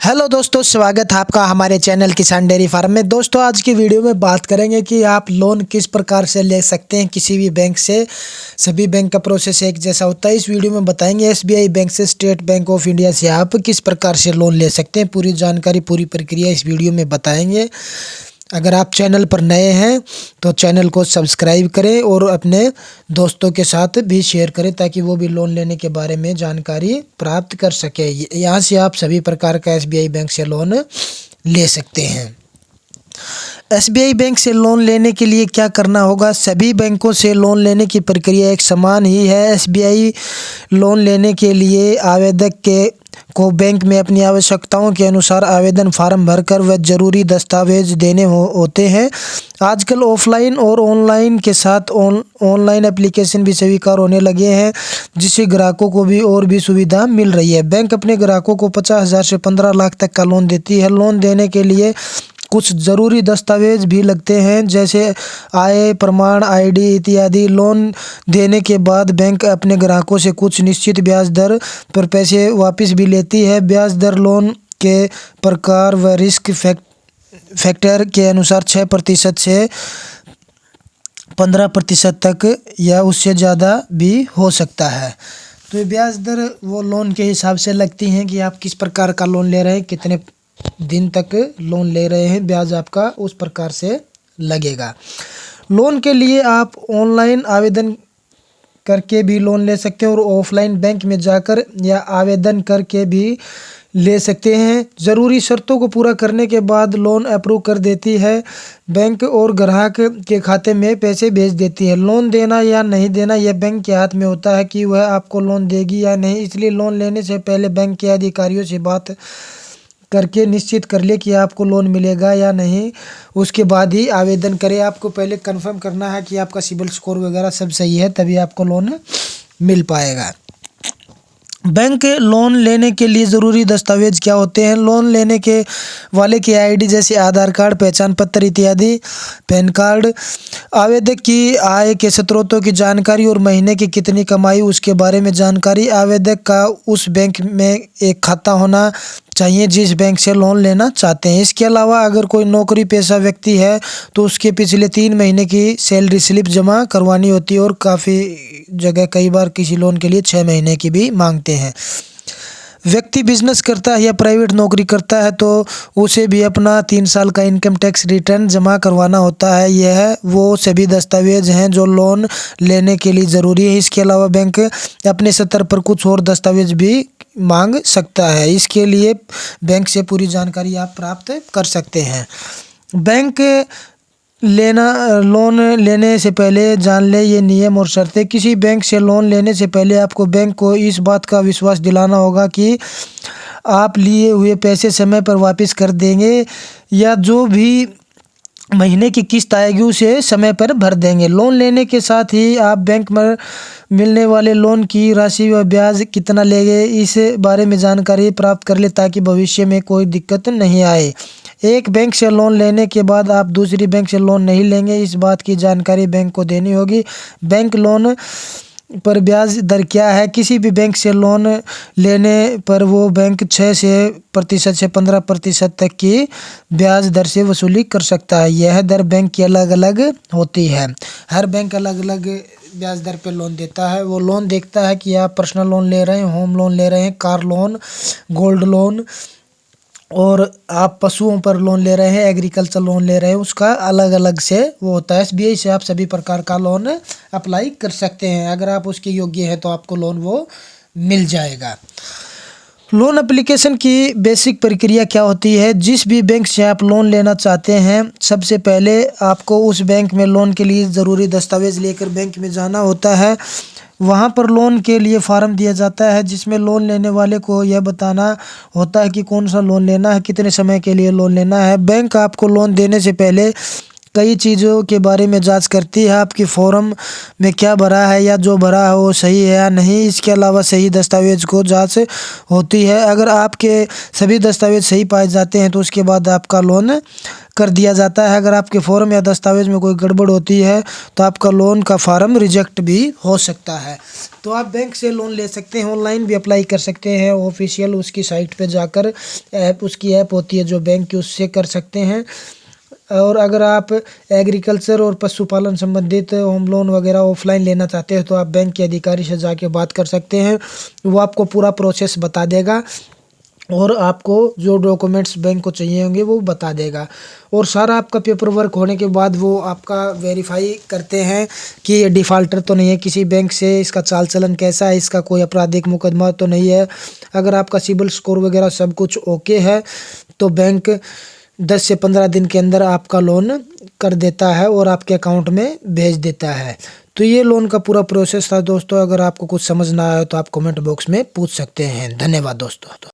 Hello दोस्तों, स्वागत है आपका हमारे चैनल किसान डेयरी फार्म में। दोस्तों, आज की वीडियो में बात करेंगे कि आप लोन किस प्रकार से ले सकते हैं किसी भी बैंक से। सभी बैंक का प्रोसेस एक जैसा होता है। इस वीडियो में बताएंगे एसबीआई बैंक से, स्टेट बैंक ऑफ इंडिया से आप किस प्रकार से लोन ले सकते हैं। पूरी जानकारी, पूरी प्रक्रिया इस वीडियो में बताएंगे। अगर आप चैनल पर नए हैं तो चैनल को सब्सक्राइब करें और अपने दोस्तों के साथ भी शेयर करें ताकि वो भी लोन लेने के बारे में जानकारी प्राप्त कर सके। यहाँ से आप सभी प्रकार का एसबीआई बैंक से लोन ले सकते हैं। एसबीआई बैंक से लोन लेने के लिए क्या करना होगा? सभी बैंकों से लोन लेने की प्रक्रिया एक समान ही है। एसबीआई लोन लेने के लिए आवेदक को बैंक में अपनी आवश्यकताओं के अनुसार आवेदन फार्म भरकर व जरूरी दस्तावेज देने होते हैं। आजकल ऑफलाइन और ऑनलाइन के साथ ऑनलाइन एप्लीकेशन भी स्वीकार होने लगे हैं, जिससे ग्राहकों को भी और भी सुविधा मिल रही है। बैंक अपने ग्राहकों को 50,000 से 15 लाख तक का लोन देती है। लोन देने के लिए कुछ ज़रूरी दस्तावेज भी लगते हैं, जैसे आय प्रमाण, आईडी इत्यादि। लोन देने के बाद बैंक अपने ग्राहकों से कुछ निश्चित ब्याज दर पर पैसे वापस भी लेती है। ब्याज दर लोन के प्रकार व रिस्क फैक्टर के अनुसार 6% से 15% तक या उससे ज़्यादा भी हो सकता है। तो ये ब्याज दर वो लोन के हिसाब से लगती हैं कि आप किस प्रकार का लोन ले रहे हैं, कितने दिन तक लोन ले रहे हैं, ब्याज आपका उस प्रकार से लगेगा। लोन के लिए आप ऑनलाइन आवेदन करके भी लोन ले सकते हैं और ऑफलाइन बैंक में जाकर या आवेदन करके भी ले सकते हैं। ज़रूरी शर्तों को पूरा करने के बाद लोन अप्रूव कर देती है बैंक और ग्राहक के खाते में पैसे भेज देती है। लोन देना या नहीं देना यह बैंक के हाथ में होता है कि वह आपको लोन देगी या नहीं। इसलिए लोन लेने से पहले बैंक के अधिकारियों से बात करके निश्चित कर ले कि आपको लोन मिलेगा या नहीं, उसके बाद ही आवेदन करें। आपको पहले कंफर्म करना है कि आपका सिबिल स्कोर वगैरह सब सही है, तभी आपको लोन मिल पाएगा। बैंक लोन लेने के लिए ज़रूरी दस्तावेज क्या होते हैं? लोन लेने के वाले की आईडी जैसे आधार कार्ड, पहचान पत्र इत्यादि, पैन कार्ड, आवेदक की आय के स्रोतों की जानकारी और महीने की कितनी कमाई उसके बारे में जानकारी। आवेदक का उस बैंक में एक खाता होना चाहिए जिस बैंक से लोन लेना चाहते हैं। इसके अलावा अगर कोई नौकरी पेशा व्यक्ति है तो उसके पिछले 3 महीने की सैलरी स्लिप जमा करवानी होती है और काफ़ी जगह कई बार किसी लोन के लिए 6 महीने की भी मांगते हैं। व्यक्ति बिजनेस करता है या प्राइवेट नौकरी करता है तो उसे भी अपना 3 साल का इनकम टैक्स रिटर्न जमा करवाना होता है। यह वो सभी दस्तावेज हैं जो लोन लेने के लिए ज़रूरी है। इसके अलावा बैंक अपने स्तर पर कुछ और दस्तावेज भी मांग सकता है। इसके लिए बैंक से पूरी जानकारी आप प्राप्त कर सकते हैं। बैंक लोन लेने से पहले जान ले ये नियम और शर्तें। किसी बैंक से लोन लेने से पहले आपको बैंक को इस बात का विश्वास दिलाना होगा कि आप लिए हुए पैसे समय पर वापस कर देंगे या जो भी महीने की किस्त आएगी उसे समय पर भर देंगे। लोन लेने के साथ ही आप बैंक में मिलने वाले लोन की राशि व ब्याज कितना लेंगे इस बारे में जानकारी प्राप्त कर ले ताकि भविष्य में कोई दिक्कत नहीं आए। एक बैंक से लोन लेने के बाद आप दूसरी बैंक से लोन नहीं लेंगे, इस बात की जानकारी बैंक को देनी होगी। बैंक लोन पर ब्याज दर क्या है? किसी भी बैंक से लोन लेने पर वो बैंक 6% से 15% तक की ब्याज दर से वसूली कर सकता है। यह दर बैंक की अलग अलग होती है। हर बैंक अलग अलग ब्याज दर पे लोन देता है। वो लोन देखता है कि आप पर्सनल लोन ले रहे हैं, होम लोन ले रहे हैं, कार लोन, गोल्ड लोन, और आप पशुओं पर लोन ले रहे हैं, एग्रीकल्चर लोन ले रहे हैं, उसका अलग अलग से वो होता है। एसबीआई से आप सभी प्रकार का लोन अप्लाई कर सकते हैं। अगर आप उसके योग्य हैं तो आपको लोन वो मिल जाएगा। लोन एप्लीकेशन की बेसिक प्रक्रिया क्या होती है? जिस भी बैंक से आप लोन लेना चाहते हैं, सबसे पहले आपको उस बैंक में लोन के लिए ज़रूरी दस्तावेज लेकर बैंक में जाना होता है। वहाँ पर लोन के लिए फॉर्म दिया जाता है जिसमें लोन लेने वाले को यह बताना होता है कि कौन सा लोन लेना है, कितने समय के लिए लोन लेना है। बैंक आपको लोन देने से पहले कई चीज़ों के बारे में जांच करती है। आपकी फॉर्म में क्या भरा है या जो भरा है वो सही है या नहीं। इसके अलावा सही दस्तावेज को जांच होती है। अगर आपके सभी दस्तावेज सही पाए जाते हैं तो उसके बाद आपका लोन कर दिया जाता है। अगर आपके फॉर्म या दस्तावेज में कोई गड़बड़ होती है तो आपका लोन का फॉर्म रिजेक्ट भी हो सकता है। तो आप बैंक से लोन ले सकते हैं, ऑनलाइन भी अप्लाई कर सकते हैं, ऑफिशियल उसकी साइट पे जाकर उसकी ऐप होती है जो बैंक की, उससे कर सकते हैं। और अगर आप एग्रीकल्चर और पशुपालन संबंधित होम लोन वगैरह ऑफलाइन लेना चाहते हैं तो आप बैंक के अधिकारी से जाके बात कर सकते हैं, वो आपको पूरा प्रोसेस बता देगा और आपको जो डॉक्यूमेंट्स बैंक को चाहिए होंगे वो बता देगा। और सारा आपका पेपर वर्क होने के बाद वो आपका वेरीफाई करते हैं कि ये डिफ़ॉल्टर तो नहीं है किसी बैंक से, इसका चाल चलन कैसा है, इसका कोई आपराधिक मुकदमा तो नहीं है। अगर आपका सिबिल स्कोर वगैरह सब कुछ ओके है तो बैंक 10 से 15 दिन के अंदर आपका लोन कर देता है और आपके अकाउंट में भेज देता है। तो ये लोन का पूरा प्रोसेस था दोस्तों। अगर आपको कुछ समझ ना आए तो आप कमेंट बॉक्स में पूछ सकते हैं। धन्यवाद दोस्तों।